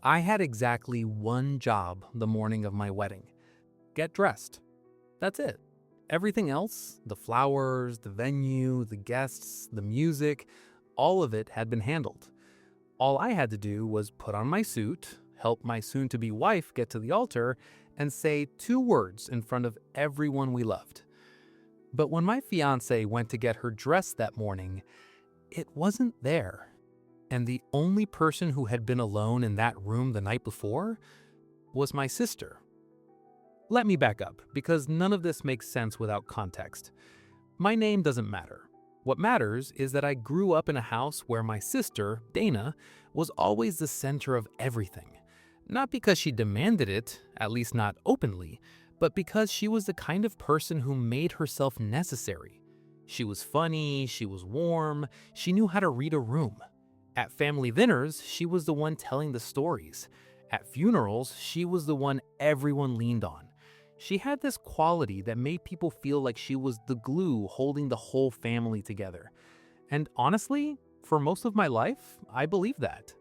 I had exactly one job the morning of my wedding: get dressed. That's it. Everything else, the flowers, the venue, the guests, the music, all of it had been handled. All I had to do was put on my suit, help my soon to be wife get to the altar, and say two words in front of everyone we loved. But when my fiancé went to get her dress that morning, it wasn't there. And the only person who had been alone in that room the night before was my sister. Let me back up, because none of this makes sense without context. My name doesn't matter. What matters is that I grew up in a house where my sister, Dana, was always the center of everything. Not because she demanded it, at least not openly, but because she was the kind of person who made herself necessary. She was funny, she was warm, she knew how to read a room. At family dinners, she was the one telling the stories. At funerals, she was the one everyone leaned on. She had this quality that made people feel like she was the glue holding the whole family together. And honestly, for most of my life, I believe that.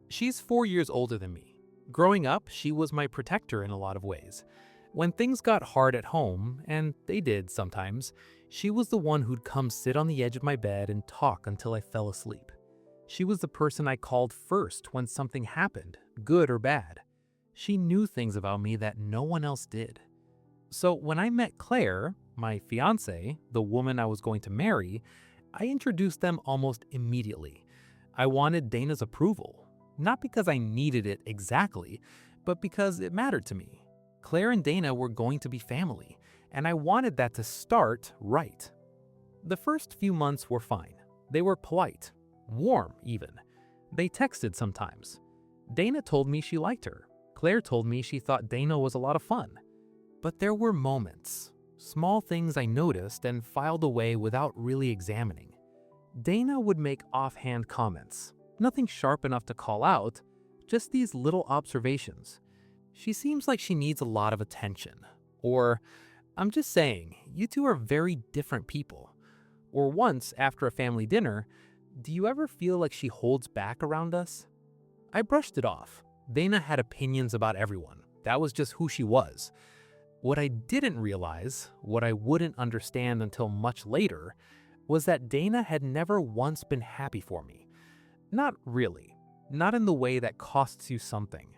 She's 4 years older than me. Growing up, she was my protector in a lot of ways. When things got hard at home, and they did sometimes, she was the one who'd come sit on the edge of my bed and talk until I fell asleep. She was the person I called first when something happened, good or bad. She knew things about me that no one else did. So when I met Claire, my fiancée, the woman I was going to marry, I introduced them almost immediately. I wanted Dana's approval, not because I needed it exactly, but because it mattered to me. Claire and Dana were going to be family, and I wanted that to start right. The first few months were fine. They were polite, warm even. They texted sometimes. Dana told me she liked her. Claire told me she thought Dana was a lot of fun. But there were moments, small things I noticed and filed away without really examining. Dana would make offhand comments, nothing sharp enough to call out, just these little observations. She seems like she needs a lot of attention. Or, I'm just saying, you two are very different people. Or once, after a family dinner, do you ever feel like she holds back around us? I brushed it off. Dana had opinions about everyone. That was just who she was. What I didn't realize, what I wouldn't understand until much later, was that Dana had never once been happy for me. Not really. Not in the way that costs you something.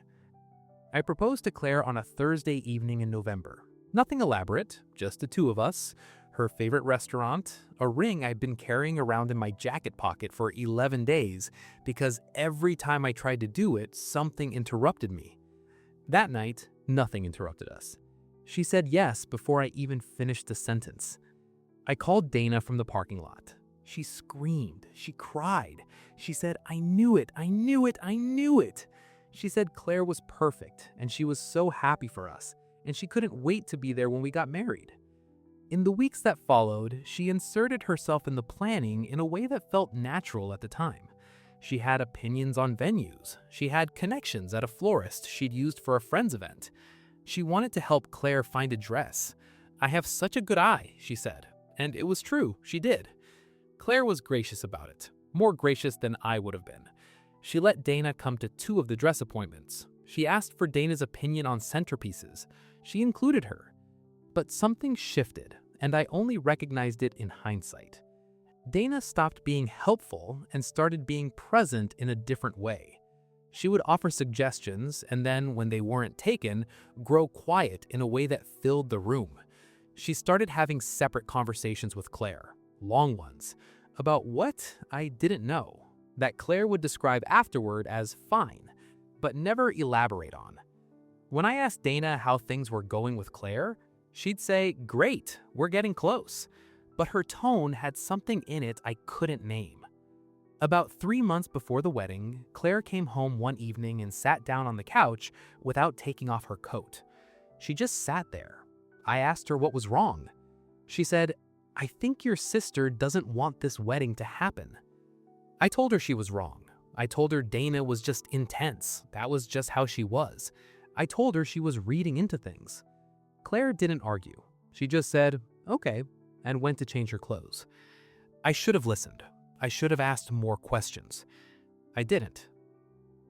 I proposed to Claire on a Thursday evening in November. Nothing elaborate, just the two of us, her favorite restaurant, a ring I'd been carrying around in my jacket pocket for 11 days because every time I tried to do it, something interrupted me. That night, nothing interrupted us. She said yes before I even finished the sentence. I called Dana from the parking lot. She screamed. She cried. She said, "I knew it, I knew it, I knew it." She said Claire was perfect and she was so happy for us, and she couldn't wait to be there when we got married. In the weeks that followed, she inserted herself in the planning in a way that felt natural at the time. She had opinions on venues. She had connections at a florist she'd used for a friend's event. She wanted to help Claire find a dress. "I have such a good eye," she said. And it was true, she did. Claire was gracious about it, more gracious than I would have been. She let Dana come to 2 of the dress appointments. She asked for Dana's opinion on centerpieces. She included her. But something shifted, and I only recognized it in hindsight. Dana stopped being helpful and started being present in a different way. She would offer suggestions, and then, when they weren't taken, grow quiet in a way that filled the room. She started having separate conversations with Claire, long ones, about what I didn't know, that Claire would describe afterward as fine, but never elaborate on. When I asked Dana how things were going with Claire, she'd say, "Great, we're getting close." But her tone had something in it I couldn't name. About 3 months before the wedding, Claire came home one evening and sat down on the couch without taking off her coat. She just sat there. I asked her what was wrong. She said, "I think your sister doesn't want this wedding to happen." I told her she was wrong. I told her Dana was just intense. That was just how she was. I told her she was reading into things. Claire didn't argue. She just said, "Okay," and went to change her clothes. I should have listened. I should have asked more questions. I didn't.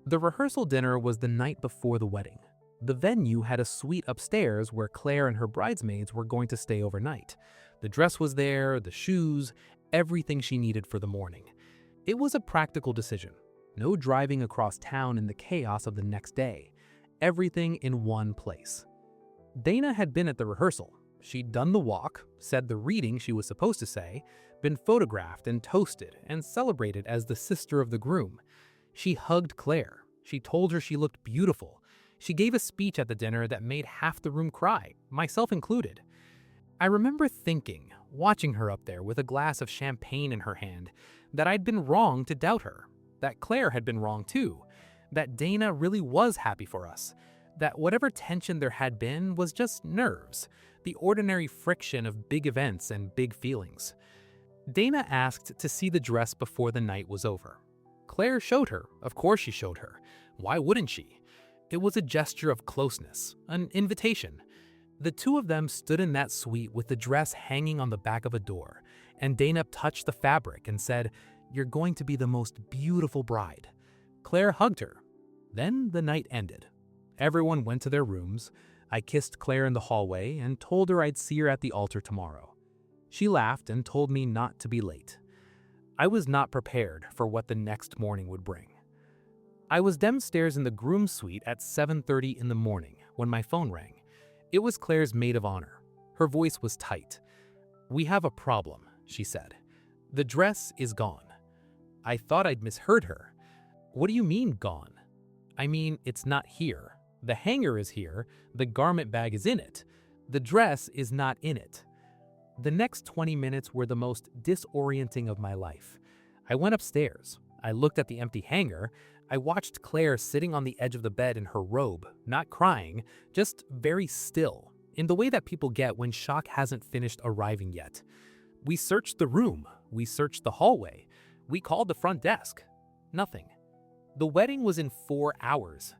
The rehearsal dinner was the night before the wedding. The venue had a suite upstairs where Claire and her bridesmaids were going to stay overnight. The dress was there, the shoes, everything she needed for the morning. It was a practical decision. No driving across town in the chaos of the next day. Everything in one place. Dana had been at the rehearsal. She'd done the walk, said the reading she was supposed to say, been photographed and toasted and celebrated as the sister of the groom. She hugged Claire. She told her she looked beautiful. She gave a speech at the dinner that made half the room cry, myself included. I remember thinking, watching her up there with a glass of champagne in her hand, that I'd been wrong to doubt her, that Claire had been wrong too, that Dana really was happy for us, that whatever tension there had been was just nerves, the ordinary friction of big events and big feelings. Dana asked to see the dress before the night was over. Claire showed her. Of course she showed her. Why wouldn't she? It was a gesture of closeness, an invitation. The two of them stood in that suite with the dress hanging on the back of a door, and Dana touched the fabric and said, "You're going to be the most beautiful bride." Claire hugged her. Then the night ended. Everyone went to their rooms. I kissed Claire in the hallway and told her I'd see her at the altar tomorrow. She laughed and told me not to be late. I was not prepared for what the next morning would bring. I was downstairs in the groom's suite at 7:30 in the morning when my phone rang. It was Claire's maid of honor. Her voice was tight. "We have a problem," she said. "The dress is gone." I thought I'd misheard her. "What do you mean gone?" "I mean, it's not here. The hanger is here. The garment bag is in it. The dress is not in it." The next 20 minutes were the most disorienting of my life. I went upstairs. I looked at the empty hanger. I watched Claire sitting on the edge of the bed in her robe, not crying, just very still, in the way that people get when shock hasn't finished arriving yet. We searched the room. We searched the hallway. We called the front desk. Nothing. The wedding was in 4 hours.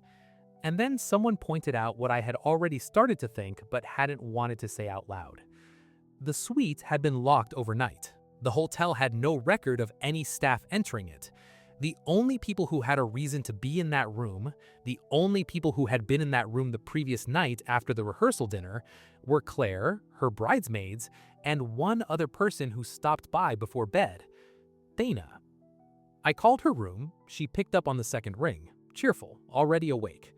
And then someone pointed out what I had already started to think but hadn't wanted to say out loud. The suite had been locked overnight. The hotel had no record of any staff entering it. The only people who had a reason to be in that room, the only people who had been in that room the previous night after the rehearsal dinner, were Claire, her bridesmaids, and one other person who stopped by before bed, Dana. I called her room. She picked up on the second ring, cheerful, already awake.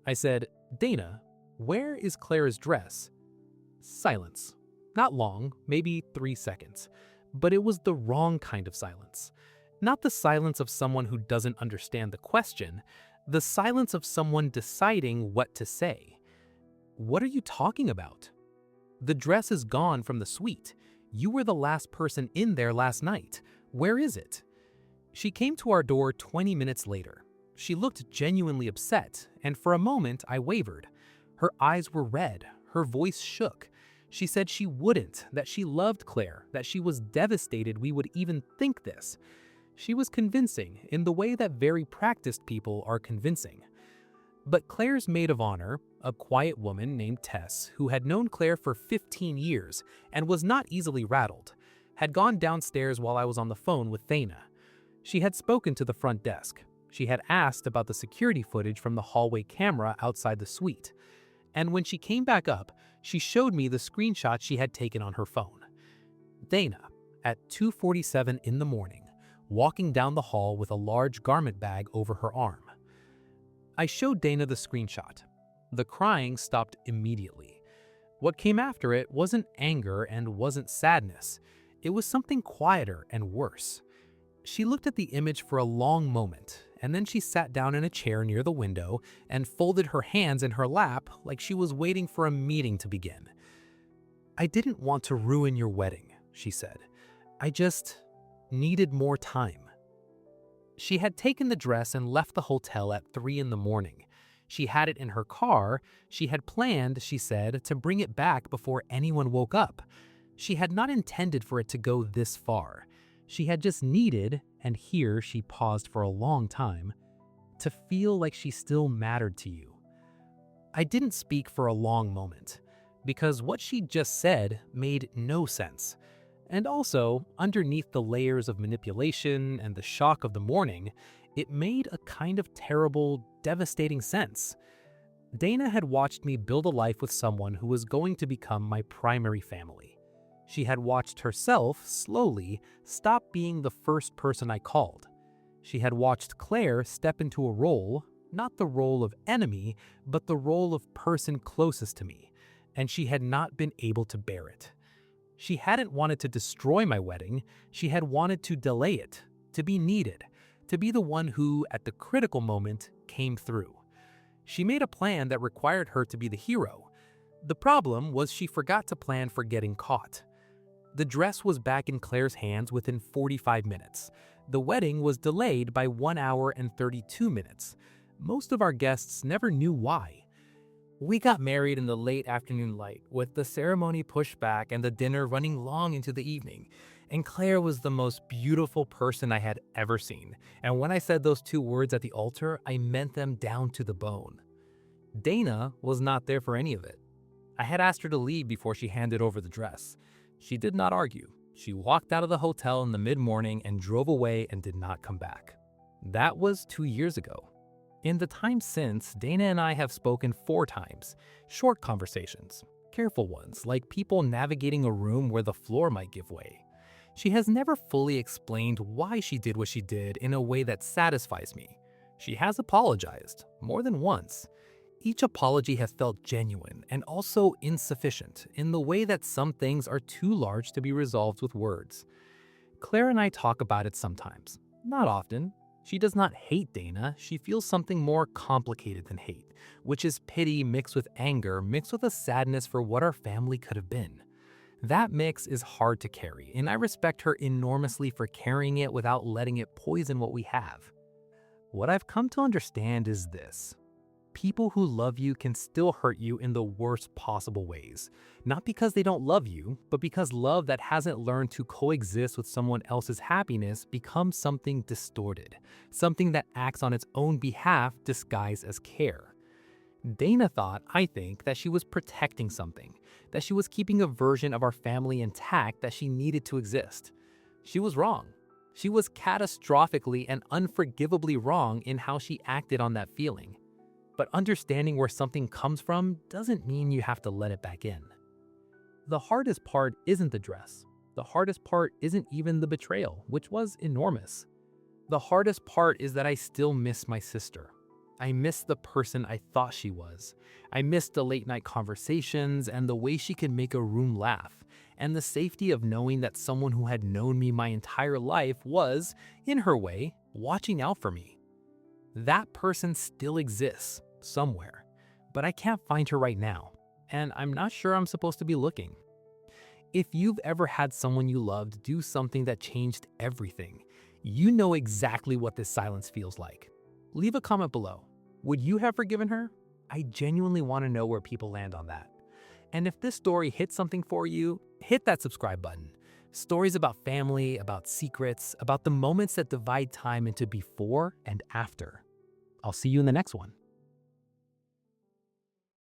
I said, "Dana, where is Claire's dress?" Silence. Not long, maybe 3 seconds. But it was the wrong kind of silence. Not the silence of someone who doesn't understand the question, the silence of someone deciding what to say. "What are you talking about?" "The dress is gone from the suite. You were the last person in there last night. Where is it?" She came to our door 20 minutes later. She looked genuinely upset, and for a moment I wavered. Her eyes were red, her voice shook. She said she wouldn't, that she loved Claire, that she was devastated we would even think this. She was convincing in the way that very practiced people are convincing. But Claire's maid of honor, a quiet woman named Tess, who had known Claire for 15 years and was not easily rattled, had gone downstairs while I was on the phone with Dana. She had spoken to the front desk. She had asked about the security footage from the hallway camera outside the suite. And when she came back up, she showed me the screenshot she had taken on her phone. Dana, at 2:47 in the morning, walking down the hall with a large garment bag over her arm. I showed Dana the screenshot. The crying stopped immediately. What came after it wasn't anger and wasn't sadness. It was something quieter and worse. She looked at the image for a long moment, and then she sat down in a chair near the window and folded her hands in her lap like she was waiting for a meeting to begin. "I didn't want to ruin your wedding," she said. "I just needed more time." She had taken the dress and left the hotel at 3 in the morning. She had it in her car. She had planned, she said, to bring it back before anyone woke up. She had not intended for it to go this far. She had just needed, and here she paused for a long time, to feel like she still mattered to you. I didn't speak for a long moment, because what she'd just said made no sense. And also, underneath the layers of manipulation and the shock of the morning, It made a kind of terrible, devastating sense. Dana had watched me build a life with someone who was going to become my primary family. She had watched herself, slowly, stop being the first person I called. She had watched Claire step into a role, not the role of enemy, but the role of person closest to me, and she had not been able to bear it. She hadn't wanted to destroy my wedding, she had wanted to delay it, to be needed, to be the one who, at the critical moment, came through. She made a plan that required her to be the hero. The problem was she forgot to plan for getting caught. The dress was back in Claire's hands within 45 minutes. The wedding was delayed by 1 hour and 32 minutes. Most of our guests never knew why. We got married in the late afternoon light, with the ceremony pushed back and the dinner running long into the evening. And Claire was the most beautiful person I had ever seen. And when I said those 2 words at the altar, I meant them down to the bone. Dana was not there for any of it. I had asked her to leave before she handed over the dress. She did not argue. She walked out of the hotel in the mid-morning and drove away and did not come back. That was 2 years ago. In the time since, Dana and I have spoken 4 times. Short conversations, careful ones, like people navigating a room where the floor might give way. She has never fully explained why she did what she did in a way that satisfies me. She has apologized, more than once. Each apology has felt genuine and also insufficient in the way that some things are too large to be resolved with words. Claire and I talk about it sometimes, not often. She does not hate Dana, she feels something more complicated than hate, which is pity mixed with anger, mixed with a sadness for what our family could have been. That mix is hard to carry, and I respect her enormously for carrying it without letting it poison what we have. What I've come to understand is this. People who love you can still hurt you in the worst possible ways. Not because they don't love you, but because love that hasn't learned to coexist with someone else's happiness becomes something distorted, something that acts on its own behalf disguised as care. Dana thought, I think, that she was protecting something, that she was keeping a version of our family intact that she needed to exist. She was wrong. She was catastrophically and unforgivably wrong in how she acted on that feeling. But understanding where something comes from doesn't mean you have to let it back in. The hardest part isn't the dress. The hardest part isn't even the betrayal, which was enormous. The hardest part is that I still miss my sister. I miss the person I thought she was. I miss the late night conversations and the way she could make a room laugh, and the safety of knowing that someone who had known me my entire life was, in her way, watching out for me. That person still exists, somewhere, but I can't find her right now, and I'm not sure I'm supposed to be looking. If you've ever had someone you loved do something that changed everything, you know exactly what this silence feels like. Leave a comment below. Would you have forgiven her? I genuinely want to know where people land on that. And if this story hit something for you, hit that subscribe button. Stories about family, about secrets, about the moments that divide time into before and after. I'll see you in the next one.